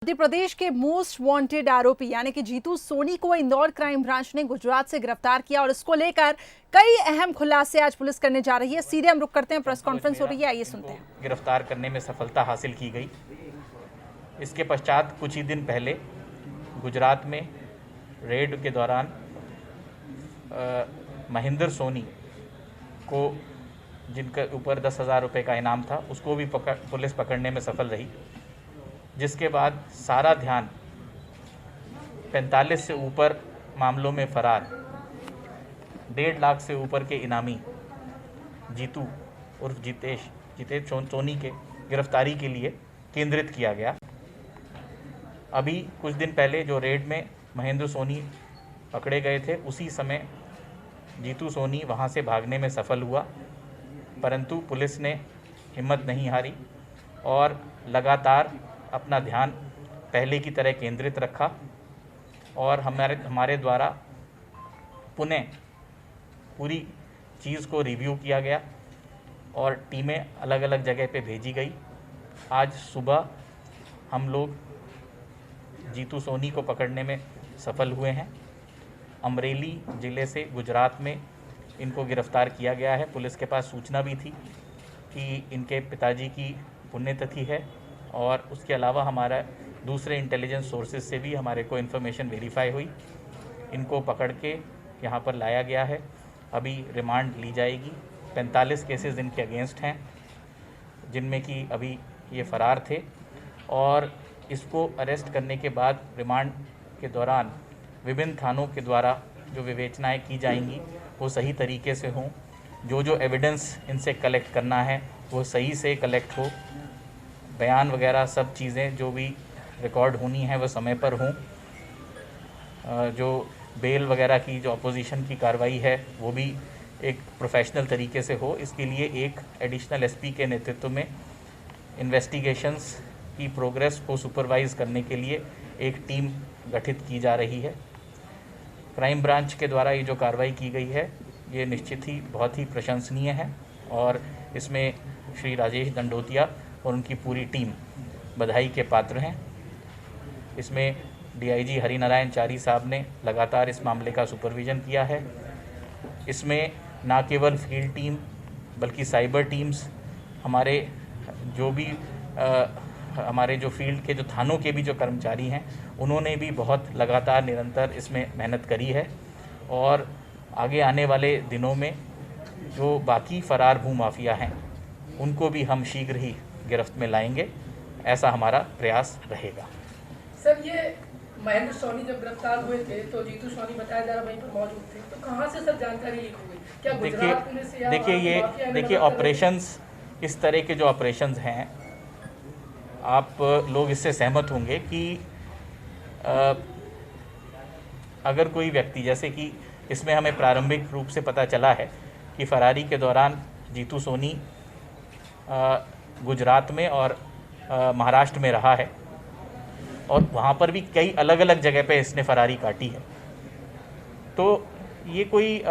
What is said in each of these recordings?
मध्य प्रदेश के most wanted आरोपी यानी कि जीतू सोनी को इंदौर क्राइम ब्रांच ने गुजरात से गिरफ्तार किया और इसको लेकर कई अहम खुलासे आज पुलिस करने जा रही है। सीधे हम रुक करते हैं, प्रेस कॉन्फ्रेंस हो रही है, आइए सुनते हैं। गिरफ्तार करने में सफलता हासिल की गई। इसके पश्चात कुछ ही दिन पहले गुजरात में रेड के दौरान महेंद्र सोनी को, जिनके ऊपर 10,000 रुपये का इनाम था, उसको भी पुलिस पकड़ने में सफल रही, जिसके बाद सारा ध्यान 45 से ऊपर मामलों में फरार 1.5 लाख से ऊपर के इनामी जीतू उर्फ जितेश सोनी के गिरफ्तारी के लिए केंद्रित किया गया। अभी कुछ दिन पहले जो रेड में महेंद्र सोनी पकड़े गए थे, उसी समय जीतू सोनी वहां से भागने में सफल हुआ, परंतु पुलिस ने हिम्मत नहीं हारी और लगातार अपना ध्यान पहले की तरह केंद्रित रखा और हमारे द्वारा पुनः पूरी चीज़ को रिव्यू किया गया और टीमें अलग अलग जगह पे भेजी गई। आज सुबह हम लोग जीतू सोनी को पकड़ने में सफल हुए हैं। अमरेली ज़िले से गुजरात में इनको गिरफ़्तार किया गया है। पुलिस के पास सूचना भी थी कि इनके पिताजी की पुण्यतिथि है और उसके अलावा हमारा दूसरे इंटेलिजेंस सोर्सेज से भी हमारे को इन्फॉर्मेशन वेरीफाई हुई। इनको पकड़ के यहाँ पर लाया गया है। अभी रिमांड ली जाएगी। 45 केसेस इनके अगेंस्ट हैं, जिनमें कि अभी ये फ़रार थे और इसको अरेस्ट करने के बाद रिमांड के दौरान विभिन्न थानों के द्वारा जो विवेचनाएं की जाएंगी वो सही तरीके से हों। जो एविडेंस इनसे कलेक्ट करना है वो सही से कलेक्ट हो। बयान वगैरह सब चीज़ें जो भी रिकॉर्ड होनी है वो समय पर हों। जो बेल वगैरह की जो अपोजिशन की कार्रवाई है वो भी एक प्रोफेशनल तरीके से हो। इसके लिए एक एडिशनल एसपी के नेतृत्व में इन्वेस्टिगेशंस की प्रोग्रेस को सुपरवाइज़ करने के लिए एक टीम गठित की जा रही है। क्राइम ब्रांच के द्वारा ये जो कार्रवाई की गई है ये निश्चित ही बहुत ही प्रशंसनीय है और इसमें श्री राजेश दंडोतिया और उनकी पूरी टीम बधाई के पात्र हैं। इसमें डीआईजी हरिनारायण चारी साहब ने लगातार इस मामले का सुपरविज़न किया है। इसमें ना केवल फील्ड टीम बल्कि साइबर टीम्स, हमारे जो फील्ड के जो थानों के भी जो कर्मचारी हैं, उन्होंने भी बहुत लगातार निरंतर इसमें मेहनत करी है और आगे आने वाले दिनों में जो बाकी फ़रार भूमाफिया हैं उनको भी हम शीघ्र ही गिरफ्त में लाएंगे, ऐसा हमारा प्रयास रहेगा। सर, ये महेंद्र सोनी जब गिरफ्तार हुए थे तो जीतू सोनी बताया जा रहा वहीं पर मौजूद थे, तो कहाँ से सर जानकारी लीक हो गई? क्या गुजरात पुलिस या देखिए ऑपरेशंस, इस तरह के जो ऑपरेशंस हैं, आप लोग इससे सहमत होंगे कि अगर कोई व्यक्ति, जैसे कि इसमें हमें प्रारंभिक रूप से पता चला है कि फरारी के दौरान जीतू सोनी गुजरात में और महाराष्ट्र में रहा है और वहाँ पर भी कई अलग अलग जगह पे इसने फरारी काटी है। तो ये कोई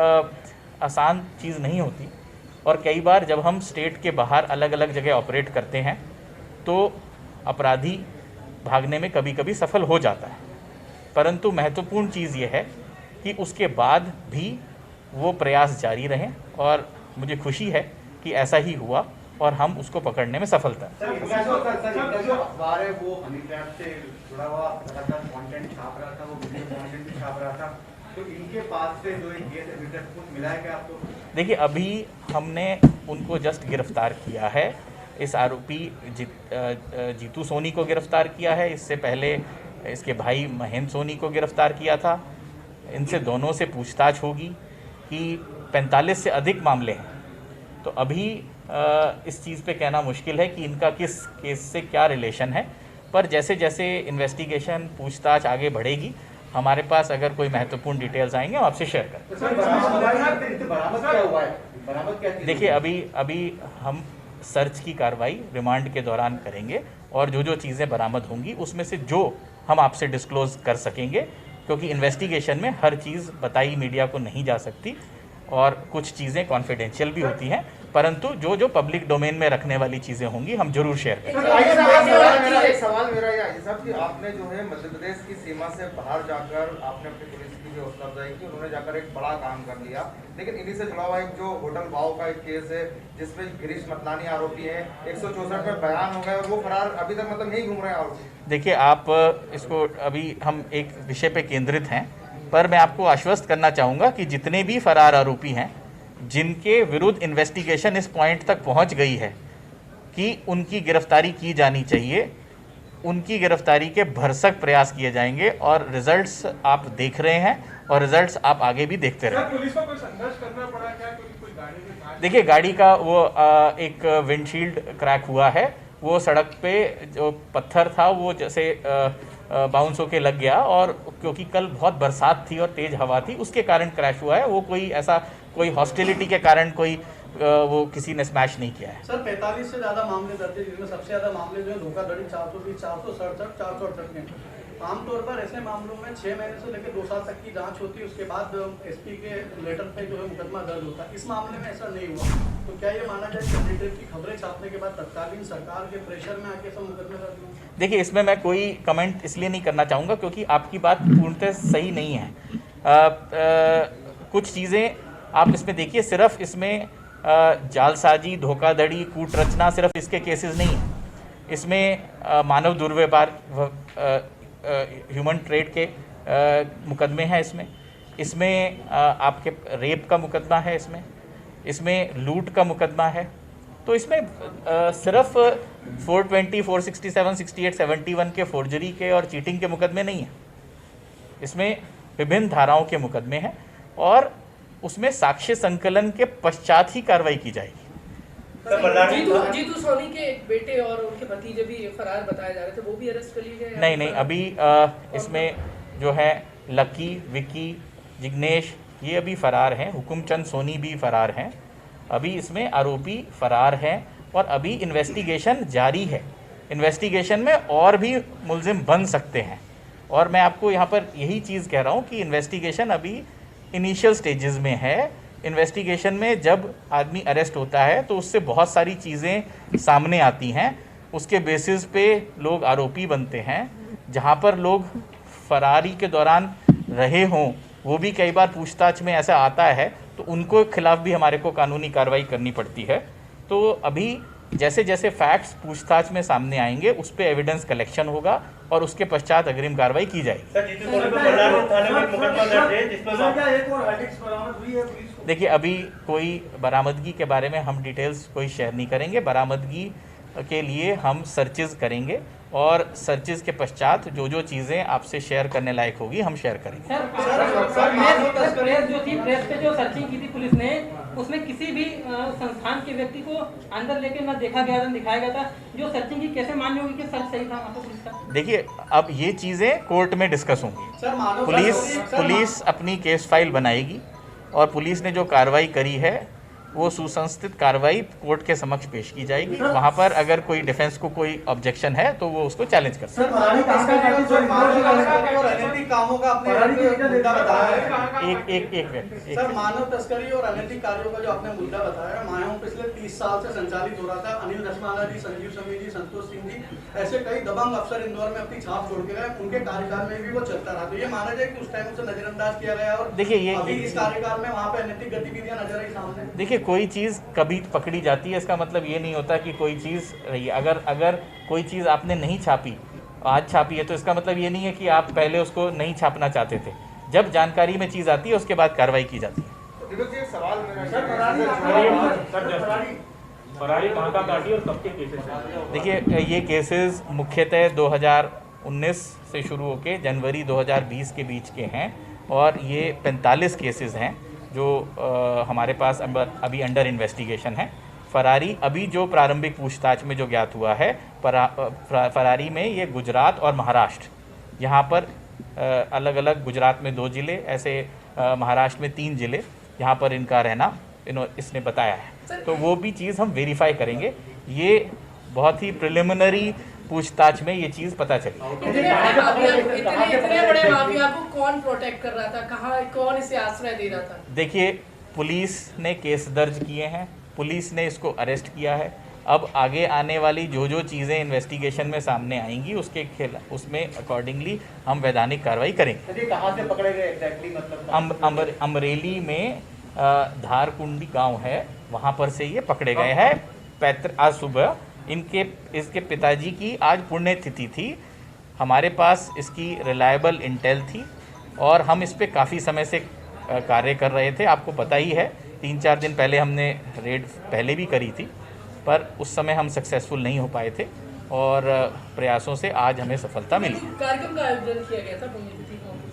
आसान चीज़ नहीं होती और कई बार जब हम स्टेट के बाहर अलग अलग जगह ऑपरेट करते हैं तो अपराधी भागने में कभी कभी सफल हो जाता है, परंतु महत्वपूर्ण चीज़ ये है कि उसके बाद भी वो प्रयास जारी रहें और मुझे खुशी है कि ऐसा ही हुआ और हम उसको पकड़ने में सफलता देखिए, अभी हमने उनको जस्ट गिरफ्तार किया है। इस आरोपी जीतू सोनी को गिरफ्तार किया है। इससे पहले इसके भाई महेंद्र सोनी को गिरफ्तार किया था। इनसे दोनों से पूछताछ होगी कि 45 से अधिक मामले हैं। तो अभी इस चीज़ पे कहना मुश्किल है कि इनका किस केस से क्या रिलेशन है, पर जैसे जैसे इन्वेस्टिगेशन पूछताछ आगे बढ़ेगी, हमारे पास अगर कोई महत्वपूर्ण डिटेल्स आएंगे हम आपसे शेयर करेंगे। देखिए, अभी हम सर्च की कार्रवाई रिमांड के दौरान करेंगे और जो चीज़ें बरामद होंगी उसमें से जो हम आपसे डिस्क्लोज़ कर सकेंगे, क्योंकि इन्वेस्टिगेशन में हर चीज़ बताई मीडिया को नहीं जा सकती और कुछ चीज़ें कॉन्फिडेंशियल भी होती हैं, परंतु जो जो पब्लिक डोमेन में रखने वाली चीज़ें होंगी हम जरूर शेयर करेंगे। एक सवाल मेरा ये है साहब कि आपने जो है मध्य प्रदेश की सीमा से बाहर जाकर आपने अपनी पुलिस की जो हौसला अफजाई की, उन्होंने जाकर एक बड़ा काम कर लिया, लेकिन इन्हीं से जुड़ा हुआ एक जो होटल वाव का एक केस है जिसमें गिरीश मतलानी आरोपी है, 164 में बयान हो गए और वो फरार अभी तक मतलब नहीं घूम रहे हैं आरोपी। देखिए, आप इसको अभी हम एक विषय पे केंद्रित हैं, पर मैं आपको आश्वस्त करना चाहूँगा कि जितने भी फरार आरोपी हैं जिनके विरुद्ध इन्वेस्टिगेशन इस पॉइंट तक पहुँच गई है कि उनकी गिरफ्तारी की जानी चाहिए, उनकी गिरफ्तारी के भरसक प्रयास किए जाएंगे और रिजल्ट्स आप देख रहे हैं और रिजल्ट्स आप आगे भी देखते रहेंगे। पुलिस को कोई संघर्ष करना पड़ा क्या? कोई गाड़ी में? देखिए, गाड़ी का वो एक विंडशील्ड क्रैक हुआ है, वो सड़क पे जो पत्थर था वो जैसे बाउंस होके लग गया और क्योंकि कल बहुत बरसात थी और तेज़ हवा थी उसके कारण क्रैश हुआ है। वो कोई ऐसा कोई हॉस्टिलिटी के कारण कोई वो किसी ने स्मैश नहीं किया है। सर 45 से ज़्यादा मामले दर्ज है, जिसमें सबसे ज़्यादा मामले जो है धोखाधड़ी 420, 467, 468 में। आमतौर पर ऐसे मामलों में 6 महीने से लेकर 2 साल तक की जांच होती है, उसके बाद एसपी के लेटर पे जो है मुकदमा दर्ज होता है। इस मामले में ऐसा नहीं हुआ, तो क्या ये माना जाए कि डिटेल की खबरें छापने के बाद तत्कालीन सरकार के प्रेशर में आके सब मुकदमे दर्ज हुए? देखिए, इसमें मैं कोई कमेंट इसलिए नहीं करना चाहूँगा क्योंकि आपकी बात पूर्णतः सही नहीं है। कुछ चीज़ें आप इसमें देखिए, सिर्फ इसमें जालसाजी, धोखाधड़ी, कूट रचना सिर्फ इसके केसेस नहीं हैं। इसमें मानव दुर्व्यवहार, ह्यूमन ट्रेड के मुकदमे हैं इसमें आपके रेप का मुकदमा है, इसमें लूट का मुकदमा है। तो इसमें सिर्फ 420, 467, 68, 71 के फोर्जरी के और चीटिंग के मुकदमे नहीं हैं, इसमें विभिन्न धाराओं के मुकदमे हैं और उसमें साक्ष्य संकलन के पश्चात ही कार्रवाई की जाएगी। जीतू सोनी के एक बेटे और उनके भतीजे भी फरार बताए जा रहे थे, वो भी अरेस्ट कर लिए गए? नहीं, अभी इसमें जो है लकी, विकी, जिग्नेश ये अभी फरार हैं, हुकुमचंद सोनी भी फरार हैं। अभी इसमें आरोपी फरार हैं और अभी इन्वेस्टिगेशन जारी है। इन्वेस्टिगेशन में और भी मुलजिम बन सकते हैं और मैं आपको यहाँ पर यही चीज़ कह रहा हूँ कि इन्वेस्टिगेशन अभी इनिशियल स्टेजेस में है। इन्वेस्टिगेशन में जब आदमी अरेस्ट होता है तो उससे बहुत सारी चीज़ें सामने आती हैं, उसके बेसिस पे लोग आरोपी बनते हैं। जहाँ पर लोग फरारी के दौरान रहे हों वो भी कई बार पूछताछ में ऐसा आता है तो उनको खिलाफ भी हमारे को कानूनी कार्रवाई करनी पड़ती है। तो अभी जैसे जैसे फैक्ट्स पूछताछ में सामने आएंगे उस पर एविडेंस कलेक्शन होगा और उसके पश्चात अग्रिम कार्रवाई की जाएगी। देखिए, अभी कोई बरामदगी के बारे में हम डिटेल्स कोई शेयर नहीं करेंगे। बरामदगी के लिए हम सर्चेज करेंगे और सर्चेज के पश्चात जो जो चीज़ें आपसे शेयर करने लायक होगी हम शेयर करेंगे। प्रेस जो थी, प्रेस पे जो सर्चिंग की थी पुलिस ने, उसमें किसी भी संस्थान के व्यक्ति को अंदर लेके ना देखा गया था, दिखाया गया था। जो सर्चिंग की कैसे मान्य होगी कि सर्च सही था आपको पुलिस का? देखिए, अब ये चीज़ें कोर्ट में डिस्कस होंगी। पुलिस अपनी केस फाइल बनाएगी और पुलिस ने जो कार्रवाई करी है वो सुसंस्थित कार्रवाई कोर्ट के समक्ष पेश की जाएगी। वहाँ पर अगर कोई डिफेंस को कोई ऑब्जेक्शन है तो वो उसको चैलेंज कर सकते हैं। सर, मानव तस्करी और अनैतिक कार्यों का जो आपने मुद्दा बताया, मायाओं पिछले 30 साल से संचालित हो रहा था। अनिल रसमाला जी, संजीव समी जी, संतोष सिंह जी, ऐसे कई दबंग अफसर इंदौर में अपनी छाप छोड़ के गए, उनके कार्यकाल में भी वो चलता रहा। तो ये माना जाए कि उस टाइम से नजरअंदाज किया गया और देखिए अभी इस कार्यकाल में वहाँ पे अनैतिक गतिविधियां नजर आई सामने। देखिए, कोई चीज़ कभी पकड़ी जाती है इसका मतलब ये नहीं होता कि कोई चीज़ रही है। अगर कोई चीज़ आपने नहीं छापी, आज छापी है, तो इसका मतलब ये नहीं है कि आप पहले उसको नहीं छापना चाहते थे। जब जानकारी में चीज़ आती है उसके बाद कार्रवाई की जाती है। फरारी कहाँ का काटी और कब के केसेस हैं? देखिए, ये केसेस मुख्यतः 2019 से शुरू होकर जनवरी 2020 के बीच के हैं और ये 45 केसेस हैं जो हमारे पास अभी अंडर इन्वेस्टिगेशन है। फरारी अभी जो प्रारंभिक पूछताछ में जो ज्ञात हुआ है, फरारी में ये गुजरात और महाराष्ट्र, यहाँ पर अलग अलग, गुजरात में 2 ज़िले, ऐसे महाराष्ट्र में 3 ज़िले, यहाँ पर इनका रहना इसने बताया है। तो वो भी चीज़ हम वेरीफाई करेंगे। ये बहुत ही प्रिलिमिनरी पूछताछ में ये चीज़ पता चली। इतने बड़े माफिया को कौन प्रोटेक्ट कर रहा था, कहाँ, कौन इसे आश्रय दे रहा था? देखिए, पुलिस ने केस दर्ज किए हैं, पुलिस ने इसको अरेस्ट किया है। अब आगे आने वाली जो जो चीज़ें इन्वेस्टिगेशन में सामने आएंगी उसमें अकॉर्डिंगली हम वैधानिक कार्रवाई करेंगे। सर, ये कहाँ से पकड़े गए एग्जैक्टली, मतलब अमरेली में धारकुंडी गांव है, वहाँ पर से ये पकड़े गए हैं। आज सुबह इसके पिताजी की आज पुण्यतिथि थी। हमारे पास इसकी रिलायबल इंटेल थी और हम इस पे काफ़ी समय से कार्य कर रहे थे। आपको पता ही है 3-4 दिन पहले हमने रेड पहले भी करी थी, पर उस समय हम सक्सेसफुल नहीं हो पाए थे और प्रयासों से आज हमें सफलता मिली। कार्यक्रम का आयोजन किया गया था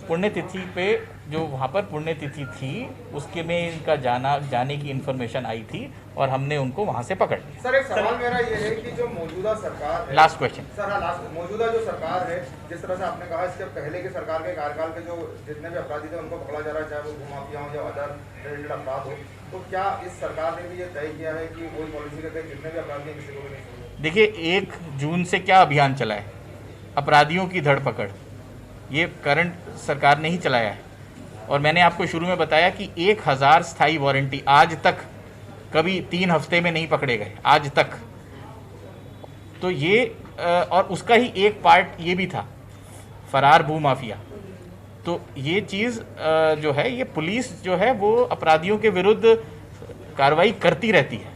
पुण्यतिथि पे, जो वहाँ पर पुण्यतिथि थी उसके में इनका जाने की इन्फॉर्मेशन आई थी और हमने उनको वहाँ से पकड़ लिया। सर, एक सवाल मेरा ये है कि जो मौजूदा सरकार है, लास्ट क्वेश्चन सर, हाँ, लास्ट, मौजूदा जो सरकार है, जिस तरह से आपने कहा इसके पहले की सरकार के कार्यकाल के जो जितने भी अपराधी थे उनको पकड़ा जा रहा है, चाहे वो भूमाफिया हो या अदर रिलेटेड अपराध हो, तो क्या इस सरकार ने भी ये तय किया है कि वही पॉलिसी के तहत जितने भी अपराधी हैं किसी को भी नहीं छोड़ेंगे? देखिए, 1 जून से क्या अभियान चला है, अपराधियों की धरपकड़, ये करंट सरकार ने ही चलाया है। और मैंने आपको शुरू में बताया कि 1000 स्थायी वारंटी आज तक कभी 3 हफ्ते में नहीं पकड़े गए आज तक। तो ये और उसका ही एक पार्ट ये भी था फरार भूमाफिया। तो ये चीज़ जो है, ये पुलिस जो है वो अपराधियों के विरुद्ध कार्रवाई करती रहती है,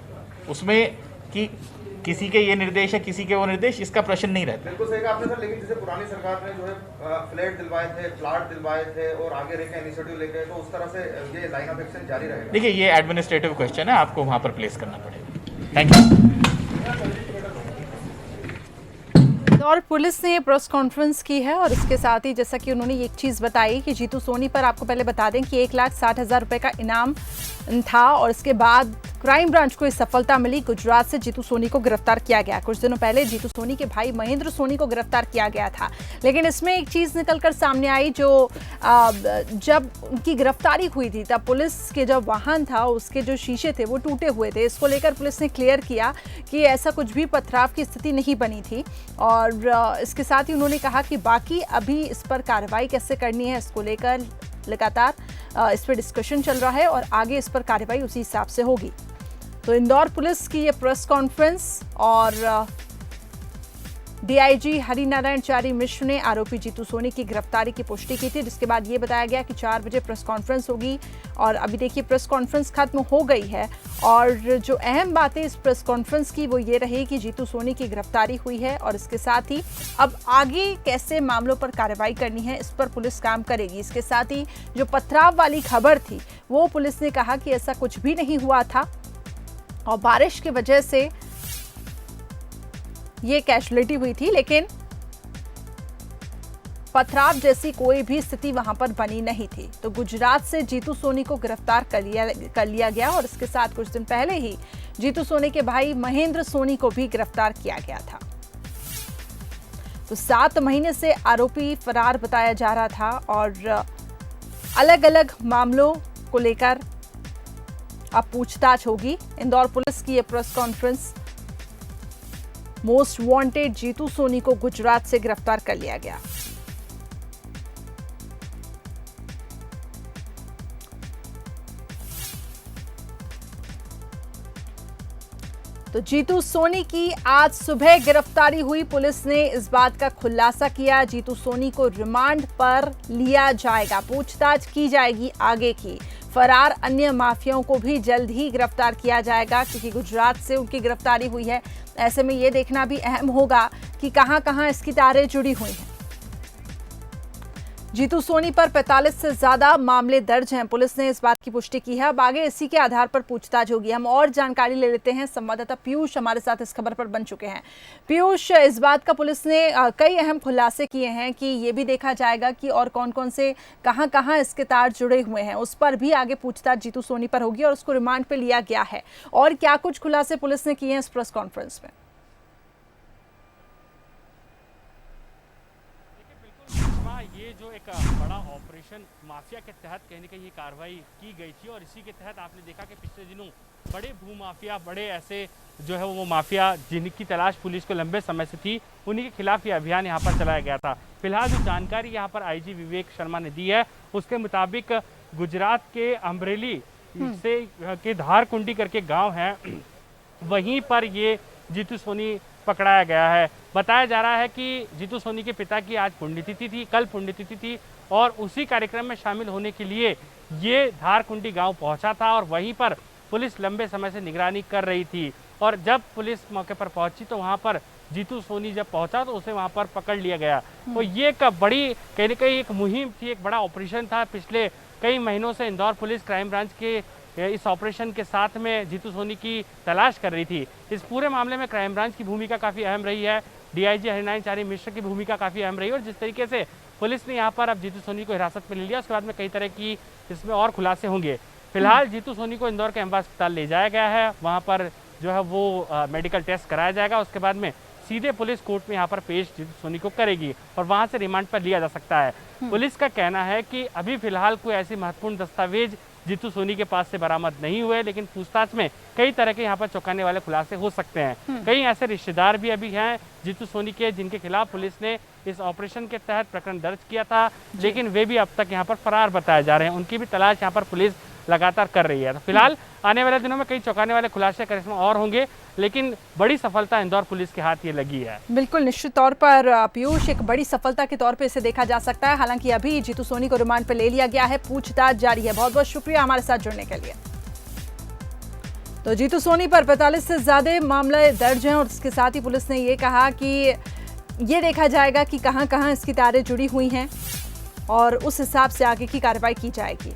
उसमें कि किसी के ये निर्देश है किसी के वो निर्देश, इसका प्रश्न नहीं रहता। बिल्कुल सही कहा आपने सर, लेकिन जैसे पुरानी सरकार ने जो है फ्लैट दिलवाए थे, प्लाट दिलवाए थे और आगे लेके इनिशिएटिव लेके, तो उस तरह से ये लाइन ऑफ एक्शन जारी रहेगा। देखिए, ये एडमिनिस्ट्रेटिव क्वेश्चन है, आपको वहाँ पर प्लेस करना पड़ेगा। Thank you. और पुलिस ने प्रेस कॉन्फ्रेंस की है और इसके साथ ही जैसा कि उन्होंने एक चीज़ बताई कि जीतू सोनी पर, आपको पहले बता दें कि 1,60,000 रुपए का इनाम था और इसके बाद क्राइम ब्रांच को इस सफलता मिली। गुजरात से जीतू सोनी को गिरफ्तार किया गया। कुछ दिनों पहले जीतू सोनी के भाई महेंद्र सोनी को गिरफ्तार किया गया था, लेकिन इसमें एक चीज़ निकलकर सामने आई, जो जब उनकी गिरफ्तारी हुई थी तब पुलिस के जो वाहन था उसके जो शीशे थे वो टूटे हुए थे। इसको लेकर पुलिस ने क्लियर किया कि ऐसा कुछ भी पथराव की स्थिति नहीं बनी थी और इसके साथ ही उन्होंने कहा कि बाकी अभी इस पर कार्रवाई कैसे करनी है इसको लेकर लगातार इस पर डिस्कशन चल रहा है और आगे इस पर कार्रवाई उसी हिसाब से होगी। तो इंदौर पुलिस की ये प्रेस कॉन्फ्रेंस और डीआईजी हरिनारायण मिश्र ने आरोपी जीतू सोनी की गिरफ्तारी की पुष्टि की थी, जिसके बाद ये बताया गया कि 4 बजे प्रेस कॉन्फ्रेंस होगी और अभी देखिए प्रेस कॉन्फ्रेंस खत्म हो गई है और जो अहम बातें इस प्रेस कॉन्फ्रेंस की वो ये रही कि जीतू सोनी की गिरफ्तारी हुई है और इसके साथ ही अब आगे कैसे मामलों पर कार्रवाई करनी है इस पर पुलिस काम करेगी। इसके साथ ही जो पथराव वाली खबर थी वो पुलिस ने कहा कि ऐसा कुछ भी नहीं हुआ था और बारिश की वजह से ये कैजुअलिटी हुई थी, लेकिन पथराव जैसी कोई भी स्थिति वहां पर बनी नहीं थी। तो गुजरात से जीतू सोनी को गिरफ्तार कर लिया गया और इसके साथ कुछ दिन पहले ही जीतू सोनी के भाई महेंद्र सोनी को भी गिरफ्तार किया गया था। तो 7 महीने से आरोपी फरार बताया जा रहा था और अलग अलग मामलों को लेकर अब पूछताछ होगी। इंदौर पुलिस की यह press conference, most wanted Jitu Soni को गुजरात से गिरफ्तार कर लिया गया। तो जीतू सोनी की आज सुबह गिरफ्तारी हुई। पुलिस ने इस बात का खुलासा किया, जीतू सोनी को रिमांड पर लिया जाएगा, पूछताछ की जाएगी आगे की। फरार अन्य माफियाओं को भी जल्द ही गिरफ्तार किया जाएगा क्योंकि गुजरात से उनकी गिरफ्तारी हुई है। ऐसे में ये देखना भी अहम होगा कि कहां-कहां इसकी तारें जुड़ी हुई हैं। जीतू सोनी पर 45 से ज्यादा मामले दर्ज हैं, पुलिस ने इस बात की पुष्टि की है। अब आगे इसी के आधार पर पूछताछ होगी। हम और जानकारी ले लेते हैं, संवाददाता पीयूष हमारे साथ इस खबर पर बन चुके हैं। पीयूष, इस बात का पुलिस ने कई अहम खुलासे किए हैं कि ये भी देखा जाएगा कि और कौन-कौन से कहां-कहां इसके तार जुड़े हुए हैं, उस पर भी आगे पूछताछ जीतू सोनी पर होगी और उसको रिमांड पे लिया गया है। और क्या कुछ खुलासे पुलिस ने किए हैं इस प्रेस कॉन्फ्रेंस में? ये जो एक बड़ा ऑपरेशन माफिया के तहत कहीं ना कहीं ये कार्रवाई की गई थी और इसी के तहत आपने देखा कि पिछले दिनों बड़े भूमाफिया, बड़े ऐसे जो है वो माफिया जिनकी तलाश पुलिस को लंबे समय से थी, उन्हीं के खिलाफ ये अभियान यहाँ पर चलाया गया था। फिलहाल जो जानकारी यहाँ पर आईजी विवेक शर्मा ने दी है उसके मुताबिक गुजरात के अमरेली से के धारकुंडी करके गांव है, वहीं पर ये जीतू सोनी पकड़ाया गया है। बताया जा रहा है कि जीतू सोनी के पिता की आज पुण्यतिथि थी, कल पुण्यतिथि थी, और उसी कार्यक्रम में शामिल होने के लिए ये धारकुंडी गांव पहुंचा था और वहीं पर पुलिस लंबे समय से निगरानी कर रही थी। और जब पुलिस मौके पर पहुंची तो वहां पर जीतू सोनी जब पहुंचा तो उसे वहां पर पकड़ लिया गया। तो ये एक बड़ी कहीं न कहीं एक मुहिम थी, एक बड़ा ऑपरेशन था। पिछले कई महीनों से इंदौर पुलिस क्राइम ब्रांच के इस ऑपरेशन के साथ में जीतू सोनी की तलाश कर रही थी। इस पूरे मामले में क्राइम ब्रांच की भूमिका काफ़ी अहम रही है, डीआईजी हरिनारायण चारी मिश्र की भूमिका काफ़ी अहम रही है। और जिस तरीके से पुलिस ने यहाँ पर अब जीतू सोनी को हिरासत में ले लिया, उसके बाद में कई तरह की इसमें और खुलासे होंगे। फिलहाल जीतू सोनी को इंदौर के एम्बा अस्पताल ले जाया गया है, वहाँ पर जो है वो मेडिकल टेस्ट कराया जाएगा। उसके बाद में सीधे पुलिस कोर्ट में यहाँ पर पेश जीतू सोनी को करेगी और वहाँ से रिमांड पर लिया जा सकता है। पुलिस का कहना है कि अभी फिलहाल कोई ऐसी महत्वपूर्ण दस्तावेज जीतू सोनी के पास से बरामद नहीं हुए, लेकिन पूछताछ में कई तरह के यहाँ पर चौंकाने वाले खुलासे हो सकते हैं। कई ऐसे रिश्तेदार भी अभी हैं जीतू सोनी के, जिनके खिलाफ पुलिस ने इस ऑपरेशन के तहत प्रकरण दर्ज किया था, लेकिन वे भी अब तक यहाँ पर फरार बताए जा रहे हैं। उनकी भी तलाश यहाँ पर पुलिस लगातार कर रही है। तो फिलहाल आने वाले दिनों में कई चौंकाने वाले खुलासे करिश्मा और होंगे, लेकिन बड़ी सफलता इंदौर पुलिस के हाथ ये लगी है। बिल्कुल, निश्चित तौर पर पीयूष, एक बड़ी सफलता के तौर पे इसे देखा जा सकता है। हालांकि अभी जीतू सोनी को रिमांड पर ले लिया गया है, पूछताछ जारी है। बहुत बहुत शुक्रिया हमारे साथ जुड़ने के लिए। तो जीतू सोनी पर 45 से ज्यादा मामले दर्ज हैं और इसके साथ ही पुलिस ने ये कहा कि ये देखा जाएगा कि कहां-कहां इसकी तारें जुड़ी हुई हैं और उस हिसाब से आगे की कार्रवाई की जाएगी।